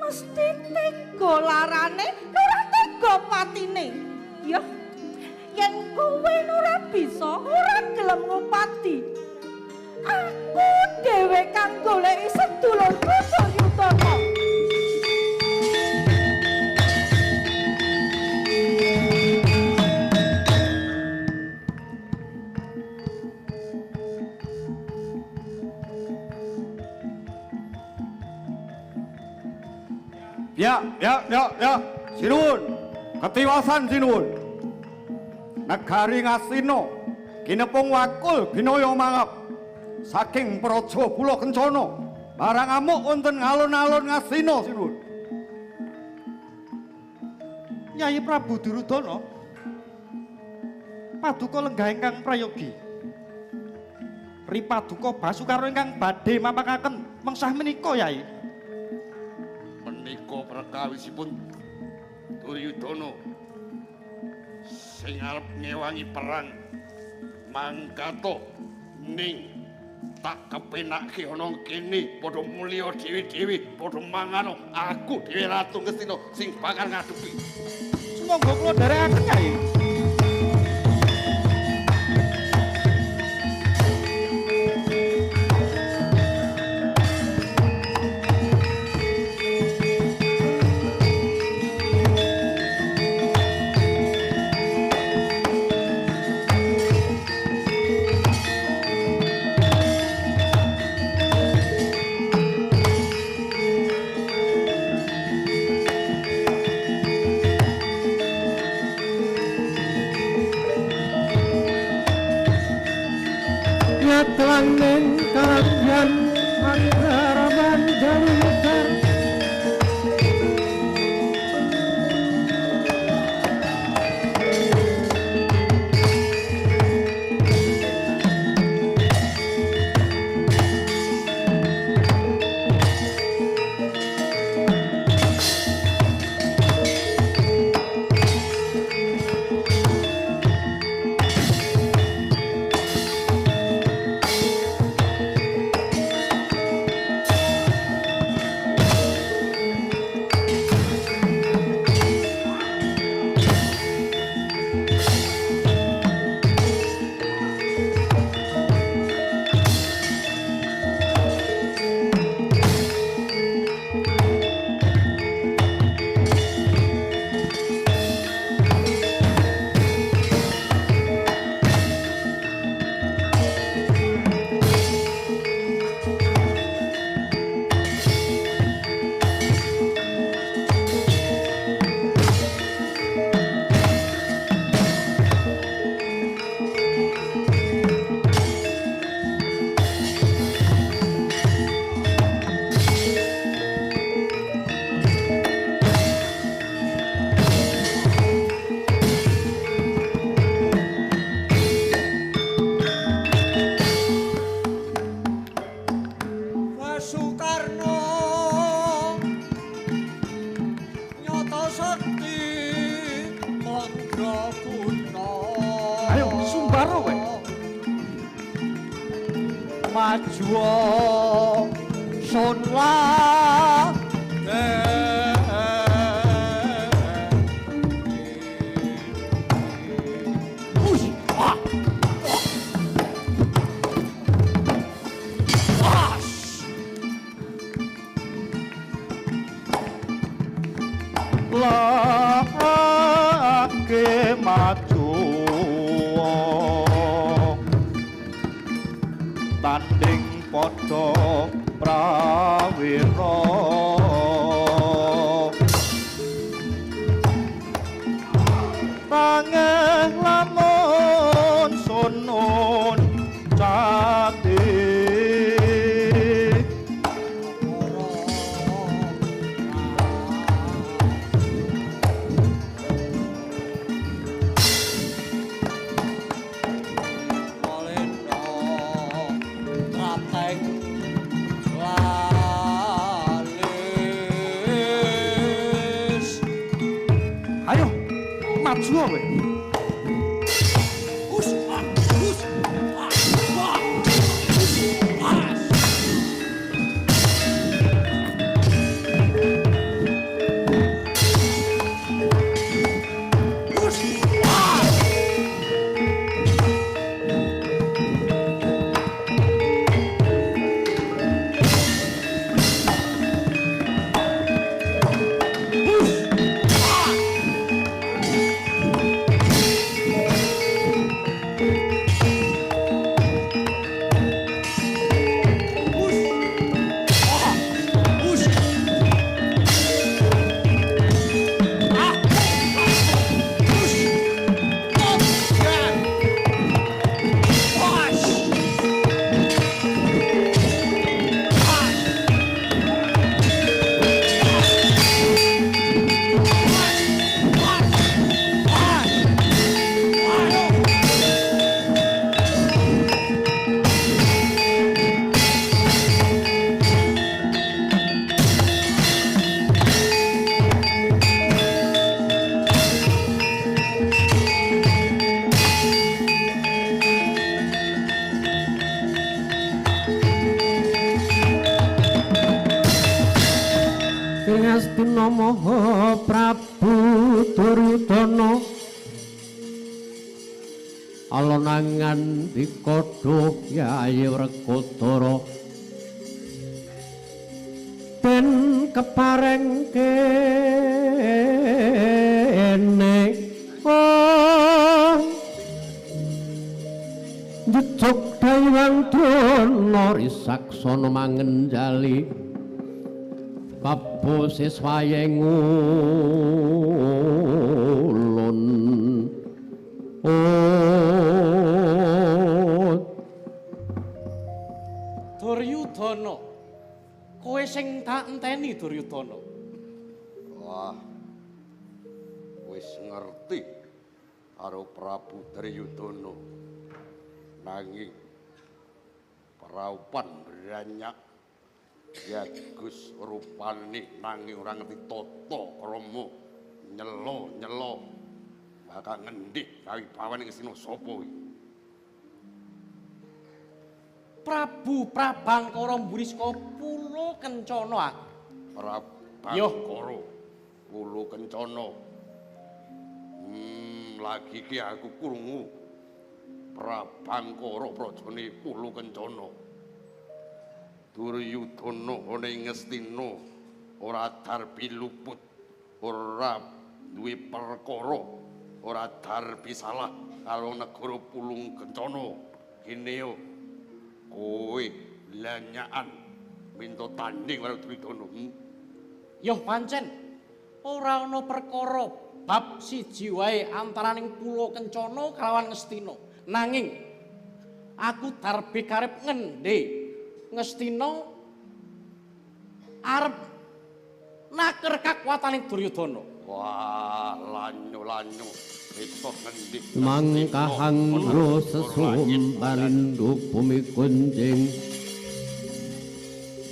mesti tega larane ora tega patine. Ya, yen kowe ora bisa, ora gelem ngupati. Aku dhewe kang goleki sedulurku Duryudana. Ya, sinuwun, ketiwasan sinuwun. Negari Ngastina kinepung wakul binaya mangap saking Praja Kula Kencana marang amuk wonten alun-alun Ngastina sinuwun. Nyai Prabu Duryudana paduka lenggah ingkang prayogi. Ripaduka Basukara ingkang badhe mapangaken mengsah menika Yai. Menika perkawisipun Duryudana sing arep ngewangi perang mangkato ning tak kepenakke ana kene padha mulya dewi-dewi padha mangano aku dhewe Ratu Ngastina sing bakal ngadepi. Sumangga kula dherekaken Yai. Langeng karyan antara manjalukar Maju sunlah lagi maju tanding padha prawira pangeh lamun sunun cati maju kowe. Astina Maha Prabu Duryudana alonangan dikodoh Yayi Wrekodara den kepareng kene Jejog Daiwang Drona risaksana mangenjali Pabose swayeng ulun Duryudana kowe sing tak enteni Duryudana Wah, wis ngerti karo Prabu Duryudana. Nanging praupan banyak ya Gus rupane nanging ora ngerti tata krama nyelo bakal ngendhik kawibawan ing Astina sapa iki? Prabu Prabangkara mburi saka Pulo Kencana. Prabangkara Pulo Kencana. Lagi ki aku krungu Prabangkara prajane Pulo Kencana. Duryudana ana ing Astina ora darbi luput, ora duwe perkara, ora darbi salah karo negara Pulo Kencana. Kene yo kowe lanyaan minta tanding karo Duryudana. Yo pancen ora ana perkara bab siji wae antaraning Pulo Kencana kalawan Ngastina. Nanging aku darbe karep ngende Ngastina arep naker kakuwataning Duryudana. Wah, lanyo besok ngendi mangkahangro sesumbalindu bumi kunjing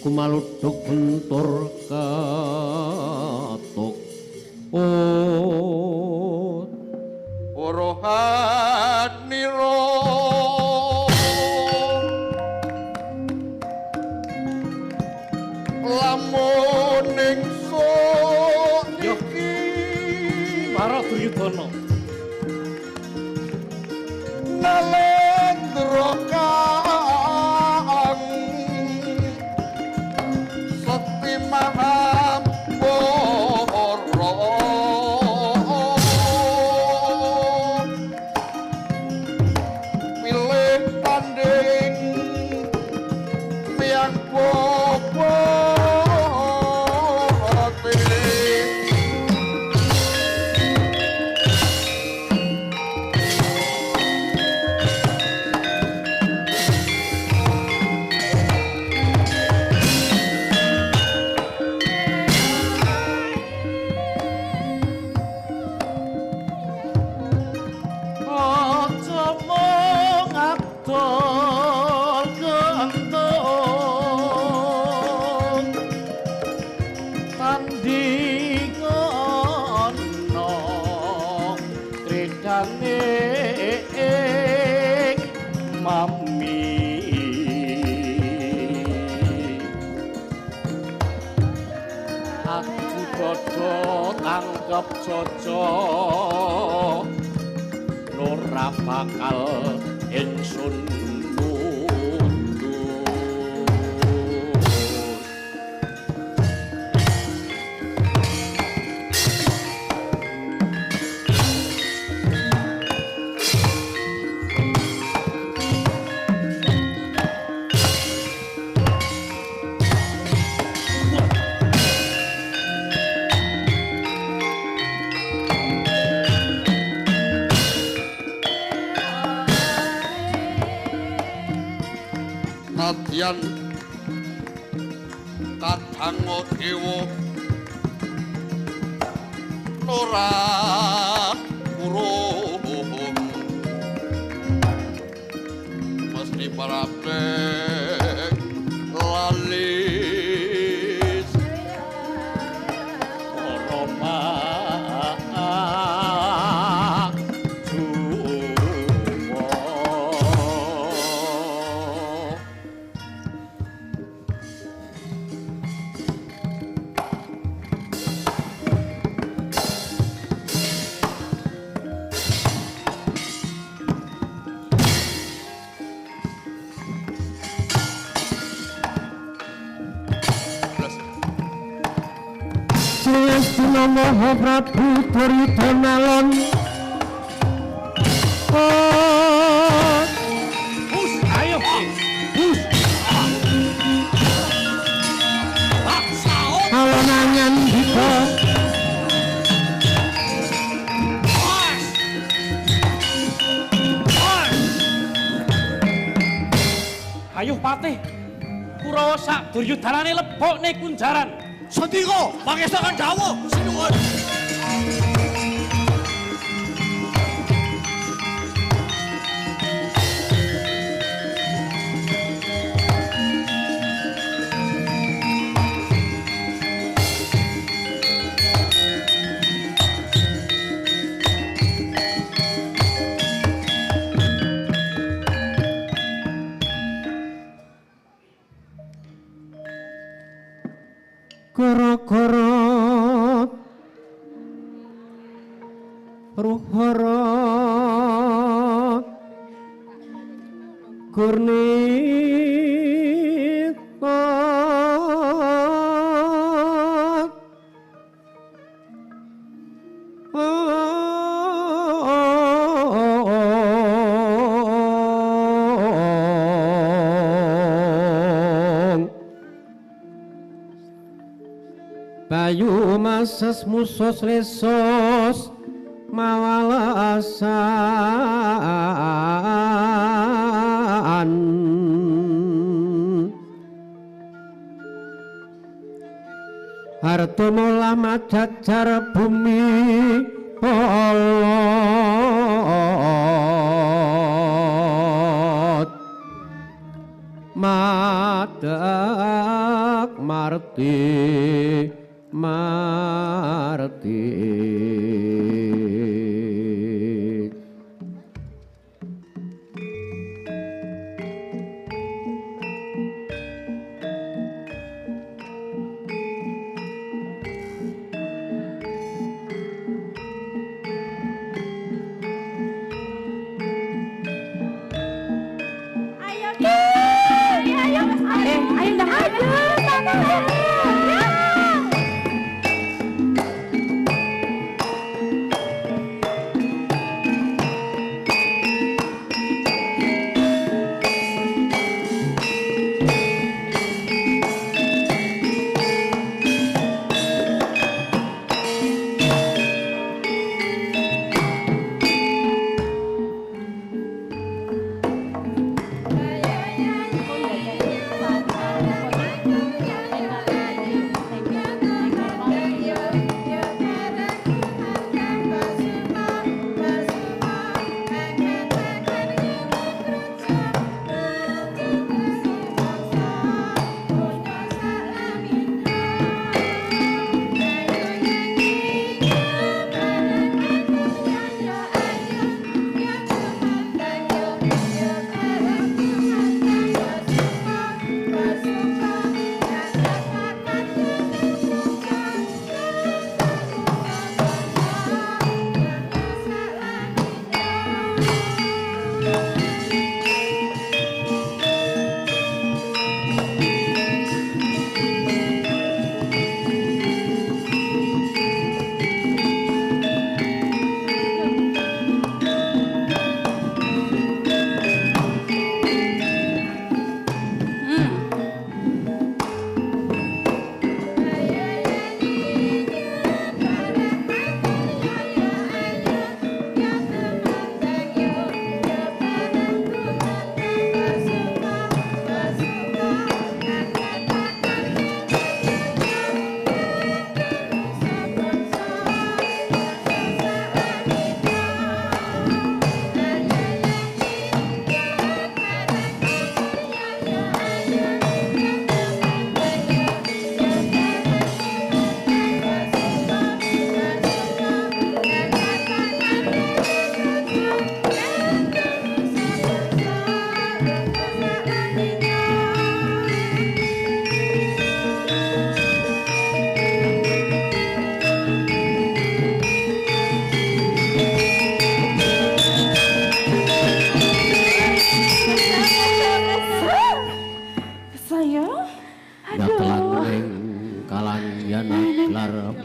kumaluduk bentur katuk Orohaniro lamun ingsun iki Para Duryudana Nalendra kang Sakti Mahampara pilih tanding piyang boboti aja mung adol ganteng tandingono trekane mami aku padha tangkep cocok ora bakal ingsun mundur. Nadyan kadang dewa ora urung mesti parabek lalis Roma Astina Maha Prabu Duryudana lan Bus, ayo. Bus. alonangan dika Ayo Patih. Kurawa sak Duryudanane lebokne kunjaran. Sendika pangesakan dawuh sinuwun. gara-gara ruhara gurnita Bayu masas musos lesos mawalasan harta mola majajar bumi polot madak marti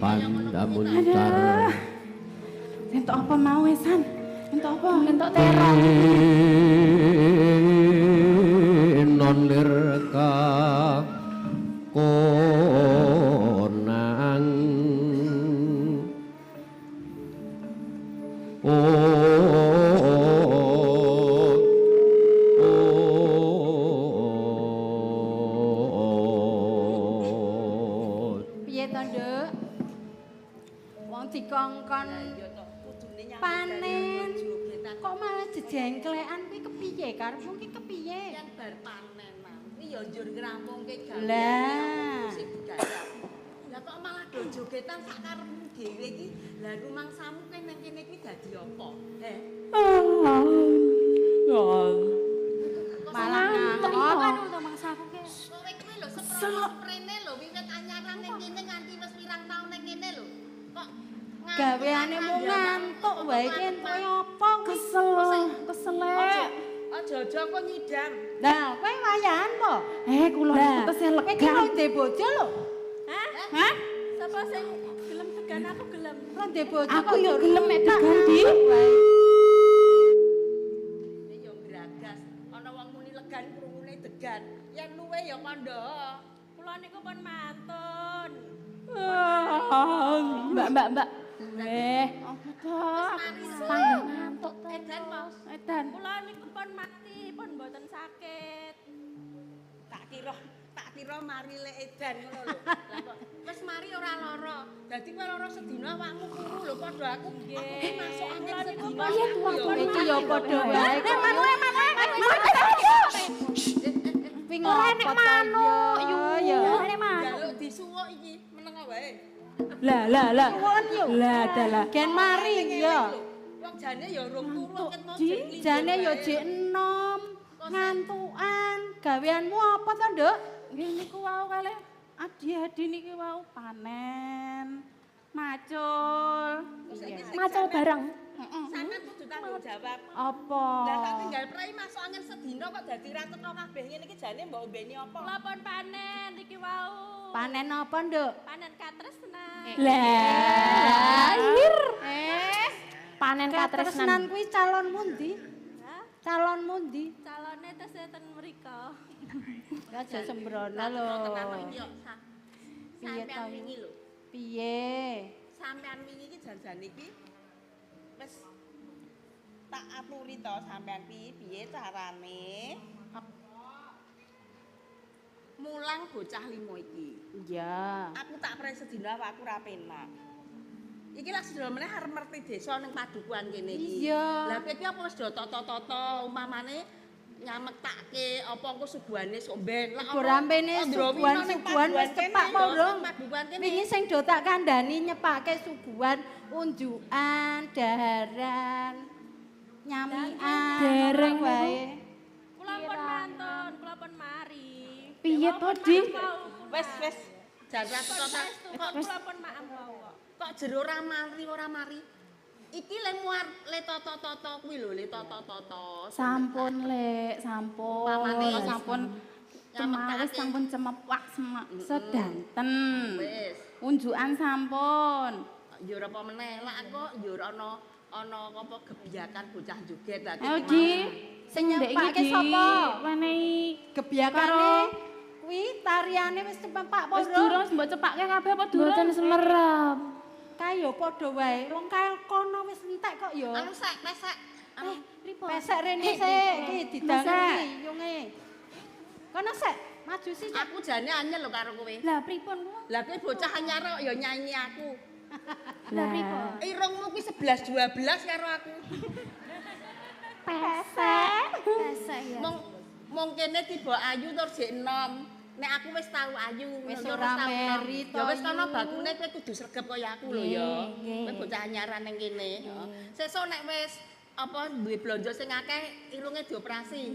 pandamuntar Entuk apa mau San? Entuk apa? Entuk terong. non lirka konang Piye to, Nduk? Wong dikongkon panen kok malah jejengklekan kuwi kepiye karepmu ki kepiye? Yang bar panen mau. Iki ya njur ngrampungke gawe. Lah. Sing digarap. Lah kok malah do jogetan sak karepmu dhewe iki. Lah rumangsamu nang kene iki dadi apa? He? Malah ngantuk kan to mangsaku ki. Kowe kuwi lho seprene lho wiwit anyaran ning kene nganti wis pirang taun ning kene lho. Kok gaweane mu ngantuk wae ki entuk apa kesel keselek. Aja-aja kok nyidam. Lah, kowe wayahan po? Kula niku tesih lega. Iki ndek bojo lho. Hah? Sapa sing gelem tegan aku gelem. Ndek bojo Aku yo gelem mek degan, Di. Ya gragas. Ana wong muni legan krungune degan. Yen luwe ya kandha. Kula niku pun mantun. Mbak. Panggil ngantuk to. Edan mau. Edan. Kula niku pun mati, pun mboten sakit. Tak kira mari lek edan ngono lho. Lah kok wis mari ora lara. Dadi kowe lara sedina awakmu kuru lho padha aku. Aku masuk angin sedina. Iki ya padha wae. Kuwi ngopo ta ya? Jaluk disuwuk iki meneng wae. Lah. Lah dalah. Gen maring ya. Wong jane ya urung turu ket mau Jane ya jek enom. Ngantukan. Gaweanmu apa to, Nduk? Nggih niku wau kalih adi-adi niki wau panen. Macul. Macul bareng. Sampeyan kudu tanggung jawab. Apa? Lah tak tinggal prei masuk angin sedina kok dadi ra teko kabeh ngene iki jane mbok ombeni apa? Kula pun panen niki wau. Panen apa, Nduk? Panen katresnan. Lahir. Panen Katresnan kuwi calonmu ndi? Calonmu ndi? Calone tesih ten mriko. Aja sembrono lho. Tenan iki yo. Piye Sampeyan to? wingi lho. Piye? Sampeyan wingi iki janjane iki wis tak aturi to sampeyan piye carane mulang bocah limo iki. Iya. Aku tak prei sedina awakku ra penak. Iki lak sedina meneh arep merti desa ning padukuhan kene iki. Iya. Lah kowe iki apa wis do toto-toto umpamane nyamektake apa engko suguhane sok ben. Lah Rampene suguhan wis cepak po, Dong. Padukuhan kene. Wingi sing do tak kandhani nyepake suguhan unjukan, daharan, nyamian, Dereng wae. Kula pun mantun, kula pun mari. Piye to, Di? Wis jan ra teko Kula pun maem wau. kok jero ora mari. Iki le muar le toto-toto kuwi lho, le toto-toto. Sampun, Lek, sampun. Pamane Sampun cemawis sampun cemepak sedanten. Wis. Unjukan sampun. Yo ora apa meneh, lak aku yo ana apa gebiakan bocah joget dadi. Ayo, Di. Sing Ndek nyepake iki, Di. sapa? Wenehi Gebyakane kuwi tariane wis cepak po, wis durung mbok cepake kabeh apa durung? Mboten semerap. Kae yo padha wae. Wong kae kono wis entek kok yo. Anu sek pesek. Anu Pesek rene sik iki didangi yunge. Kono sik, maju sih. aku jane anyel lho karo kowe. Lah pripun ku? Lah kowe bocah anyar kok ya nyanyi aku. Lah pripun? Irungmu kuwi 11 12 karo aku. Pesek. Pesek ya. Mong kene tiba ayu tur jek enom. Nek aku wis tau ayu, Wis tur ora tau enom. meri to, Ya wis kono Ayu. bakune kowe kudu sregep kaya aku lho ya. Kowe bocah anyaran ning kene. Sesuk nek wis apa duwe blonjo sing akeh irunge dioperasi.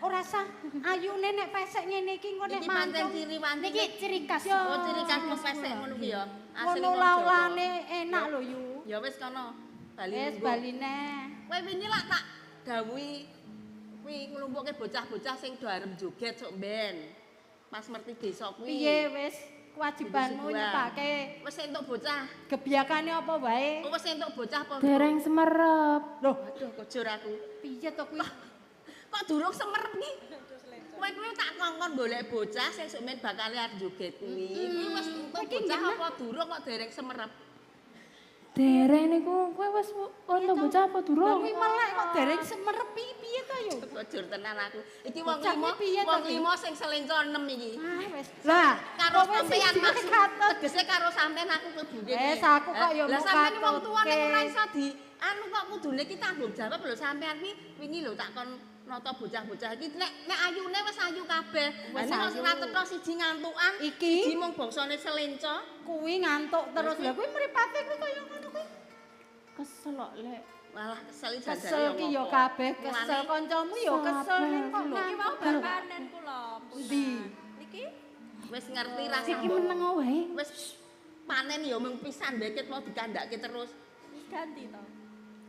Ora sah. Ayune nek pesek ngene iki engko nek Iki pancen mancung. ciri wanti. Niki ciri khas. Oh, ciri khas wong pesek ngono kuwi ya. Asli Ngono wong laulane Jawa. enak lho yu. Ya wis kono. Bali. Wis lungguh. baline. Kowe wingi lak tak dawuhi kuwi nglumpuke bocah-bocah sing do arep joget sok ben. pas merti desa kuwi. Piye wis kewajibanmu nyepake Wis entuk bocah. gebyakane apa wae? Oh, wis entuk bocah apa? Dereng semerep. Loh, Aduh, kejur aku. piye to kuwi? Kok durung semerep iki? Kowe kuwi tak kongkon golek bocah sing sok men bakal arep joget kuwi. Kuwi wis entuk bocah apa durung kok dereng semerep? Dereng niku kowe wis untuk bocah apa Lah durung? kuwi melek kok dereng semerep iki piye to yo? Kejur tenan aku. Iki wong Bocah limo, kuwi piye to, wong Ki? limo sing selingkuh 6 iki. Ah wis. Lah, Karo kowe sampean siji maksud katut. tegese karo sampean aku klebune. Wes, aku kok ya Lah mau sampean wong katutke. tuane ora iso di anu kok kudune ki tanggung jawab lho sampean ki wingi lho tak kon nata bocah-bocah iki nek ayune wis ayu kabeh. Lah Wis nek ayu. ora teko siji ngantukan, Iki? siji mung bangsane selenco. Kuwi ngantuk terus. Lah kuwi mripate kuwi kaya ngono kuwi. Kesel kok lek. Malah kesel Kesel ki yo kabeh, kesel kancamu yo kesel ning kok Iki mau panen kula. Ndi? Niki wis ngerti rasa. Iki meneng wae. Wis panen ya mung pisan deket mau dikandake terus. wis ganti to.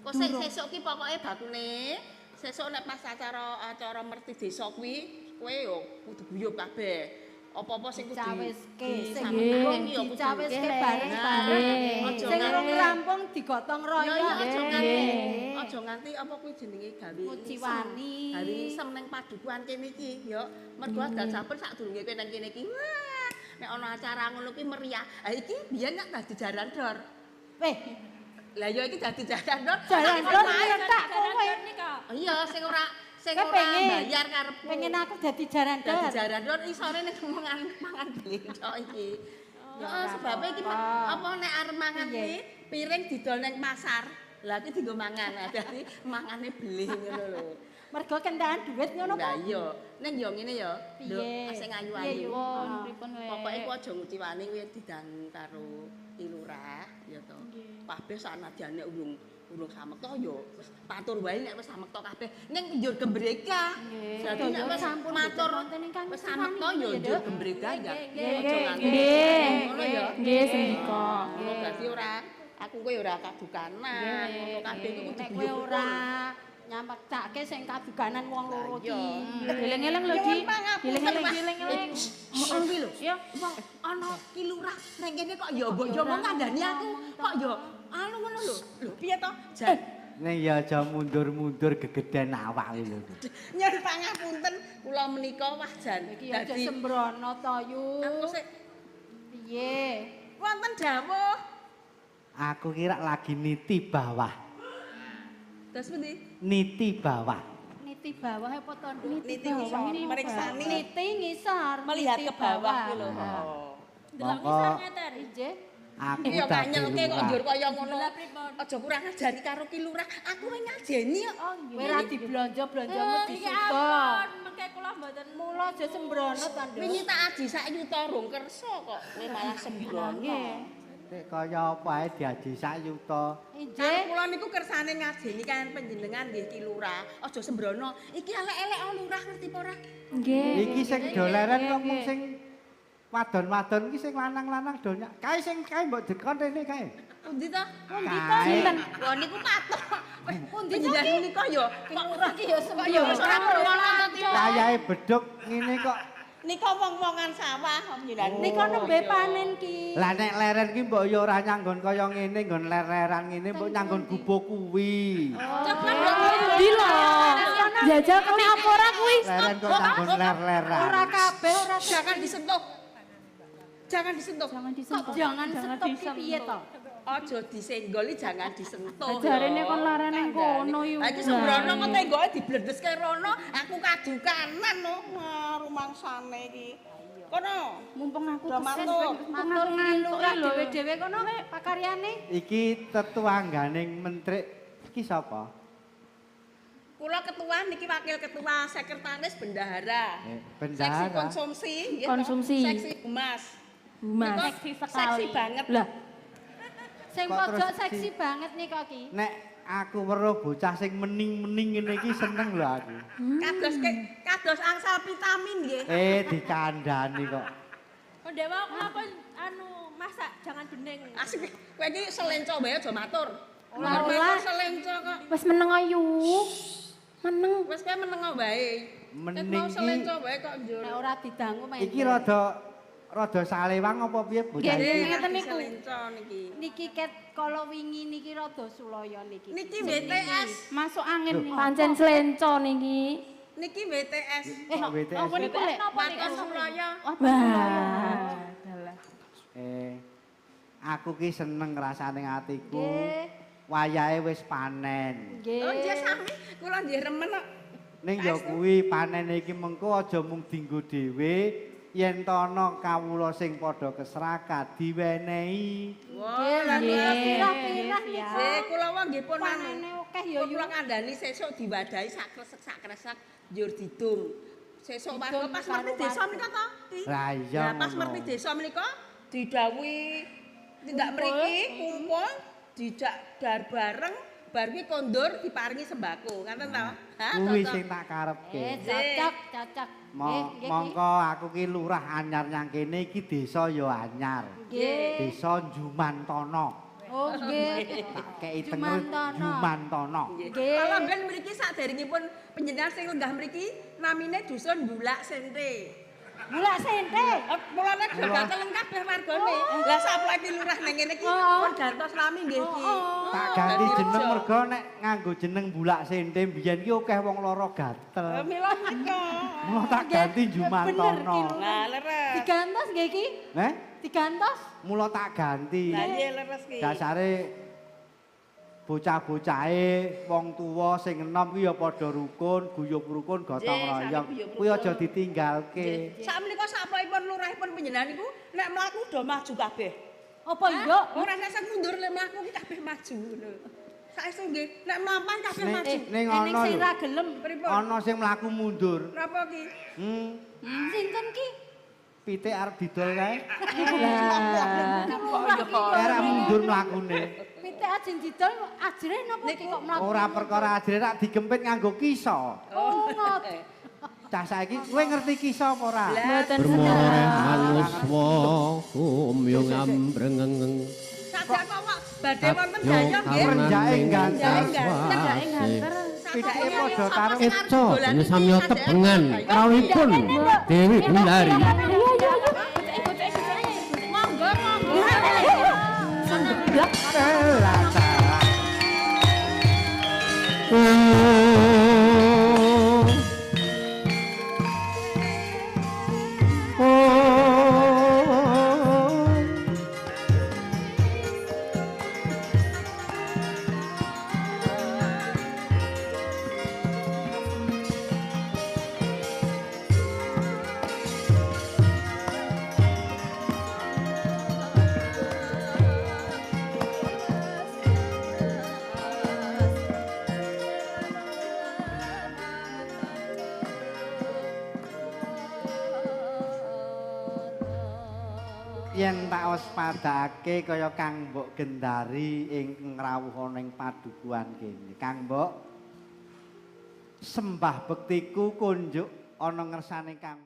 Kok sesuk ki pokoke bakune sesuk nek pas acara merti desa kuwi kowe yo kudu guyub kabeh. Apa-apa sing kudu Caweske sing disamekake ki yo kudu dicaweske Nggih. bareng-bareng. Aja Sing nganti- rung rampung digotong Ya royong. ya aja Nggih. nganti Nggih. aja nganti apa kuwi jenenge gawe Muji wani. Gawe isem ning padukuhan kene iki ya. Mergo ada saben sadurunge kowe nang kene iki. Wah, nek ana acara ngono ki meriah. Ha iki biyen nek dadi jaran dor. Weh, Lah ya iki dadi jaran dor. jalan Aku dor main. tak kowe. Nika. Iya sing ora Kowe pengen bayar karepku. pengen aku dadi jaran dadi dor. jaran dor isore nek mangan blinco iki. Heeh, sebab iki apa nek arep mangan Iya. iki piring didol ning pasar. Lah iki dienggo mangan. Dadi mangane beli ngono lho. Mergo kendahan duit ngono Lah kok. iya, ning yo ngene ya. Lho, Piye? sing Piye ayu-ayu. yo? Pun pripun lek. Pokoke ku aja nguciwani kuwi didangu karo Ilurah ya to. Kabeh sanadyan nek urung samekta ya wis matur wae nek wis samekta kabeh ning njur gembreka. Dadi nek wis Sampun matur wonten ingkang wis samekta ya ya, njur Dok. gembreka ya. Nggih, Aja nganti. nggih. Ngono ya. Nggih, sendika. Ngono dadi ora aku kowe ora kadukanan. Ngono kabeh iku kudu Nek kowe guyub ora nyampakke sing kaduganan wong loro Iya. iki. Eling-eling lho, Di. Eling-eling. Heeh kuwi lho. Ya. Wong ana ki lurah ning kene kok ya mbok yo mau ngandani aku. Kok yo anu ngono lho. Lho piye to? Jan. Ning ya aja mundur-mundur gegeden awak lho. Nyuwun pangapunten kula menika wah jan. Iki aja sembrono to yu. aku sik Piye? wonten dawuh. Aku kira lagi niti bawah. Terus pundi? Niti bawah. Niti bawah apa to, Nduk? Niti ngisor, meriksani Niti ngisor. melihat niti ke bawah kuwi lho. Delok Monggo ngisor ngeten. Injih. aku Iya dadi kanyelke kok lurah. njur kaya ngono. Lah pripun? Aja kurang ngajari karo ki lurah. Aku wis ngajeni kok. Kowe ora diblonjo-blonjo mesti Iki suka. ampun, mengke kula mboten Mula aja sembrono to, Nduk. Wingi tak aji sak yuta rong kersa kok. Kowe malah sembrono. Nek kaya apa ae diaji sak yuta. Injih. Kula niku kersane ngajeni kan panjenengan nggih ki lurah. Aja sembrono. Iki elek-elek lurah ngerti apa ora? Nggih. Iki sing doleren kok mung sing wadon-wadon iki sing lanang-lanang donya. Kae sing kae mbok dikon rene kae. Pundi to? Pundi to? Sinten? Wah niku patok. Pundi jenengan nika ya Ki lurah ki ya kok ya wis ora perlu Kayae beduk ngene kok. nika wong-wongan sawah jenengan. Nika nembe panen ki. Lah nek leren ki mbok ya ora nyanggon kaya ngene, nggon ler-leran ngene mbok nyanggon gubuk kuwi. Coba Di lho. Jajal kene apa ora kuwi? Leren kok nyanggon ler-leran. Ora kabeh ora jangan disentuh. Jangan disentuh. Jangan kok disentuh. jangan sentuh ki piye to? Aja disenggoli, jangan disentuh. Jarene kon larane kono yu. Ha iki sembrono kok tenggoke diblendeske rono, aku kadukanan no. Wah, rumangsane iki. Kono. Mumpung aku Udah kesel, matur. Matur ngalurah dhewe-dhewe kono pakaryane. Iki tetuangganing menteri iki sapa? Kula ketua niki wakil ketua sekretaris bendahara. Seksi Bendahara. konsumsi, nggih toh? Konsumsi. Seksi humas. Humas. Niku Seksi Seksi banget. Lah, Sing Kok pojok terus seksi banget nih kok ki. Nek aku weruh bocah sing mening-mening ngene iki seneng lho aku. Kados angsal vitamin nggih. Dikandani kok. Kok ndek wae kenapa anu masak jangan bening. Asik kowe iki selenco wae aja matur. Ora. Selenco kok. wis meneng ayu. Meneng. Wis kowe meneng wae. Mending mau iki selenco wae kok njur. Nek ora didangu main. iki rada salewang apa piye bocah Nggih, iki? ngeten niku. Selenco niki. Niki ket kala wingi niki rada sulaya niki. Niki BTS. Masuk angin nih. Pancen slenco niki. Niki BTS. Kok BTS Apa niku lek napa Makan Suraya. Wah. Aku ki seneng rasane atiku. Nggih. Wayahe wis panen. Nggih. Oh, nggih sami. Kula nggih remen kok. Ning ya kuwi panen iki mengko aja mung dienggo dhewe, yen to ana kawula sing padha keserakat diwenehi. Wah, lha Pirah-pirah ya. kula wae nggih pun Panene akeh ya yo. Kula kandhani sesuk diwadahi sak kresek njur didum. Sesuk warga pas karo merti desa menika to. Lah iya Lah pas ngono. merti desa menika didhawuhi tindak mriki kumpul dijak dar bareng bar kuwi kondur diparingi sembako. Ngaten to? Ha, Kuwi cocok. sing tak karepke. Cocok. Nggih, Mongko aku ki lurah anyar nyang kene iki desa ya anyar. Nggih. Desa Jumantono. Oh nggih. Tak kei tenger Jumantono. Jumantono. Nggih. Nggih. Kalau ben mriki saderengipun panjenengan sing lenggah mriki namine dusun Bulak Sente. Bulak sente. Mulane gatel kabeh wargane. Lah sapleke lurah ning kene iki pun gantos lami nggih iki. Tak ganti jeneng mergo nek nganggo jeneng Bulak Sente mbiyen ki akeh wong lara gatel. Mila nika. Mula tak ganti Jumantono. Lah leres. Digantos nggih iki? Heh? Digantos? Mula tak ganti. Lah nggih leres ki. Dasare bocah-bocahe wong tuwa sing enom ki ya padha rukun, guyub rukun, gotong Nggih, royong. saling guyub Kuwi aja rukun. ditinggalke. Sak menika saplekipun lurahipun panjenengan niku nek mlaku do maju kabeh. Apa iya? Ora nek sing mundur nek mlaku ki kabeh maju ngono. Saestu nggih, nek mlampah kabeh maju. Ning Ning ana sing lho. ra gelem. Pripun? Ana sing mlaku mundur. Napa ki? Sinten ki? Pitik arep didol kae. Lurah Ora mundur mlakune. pitik ajeng didol ajre napa iki kok mlaku? Ora perkara ajre rak digempit nganggo kisa. Oh, ngoten. Cah saiki kowe ngerti kisa apa ora? Mboten Bermoreh sedap. manuswa kumyung ambrengeng Sajak kok badhe wonten daya nggih. Renjake ganteng. Cedake nganter. Pitike padha karo Eco dene samya tebengan rawuhipun Dewi Gundari Monggo, monggo. Sendblak. yen tak waspadake kaya Kang Mbok Gendari ing ngrawuh ning padukuhan kene. Kang Mbok sembah bektiku kunjuk ana ngersane Kang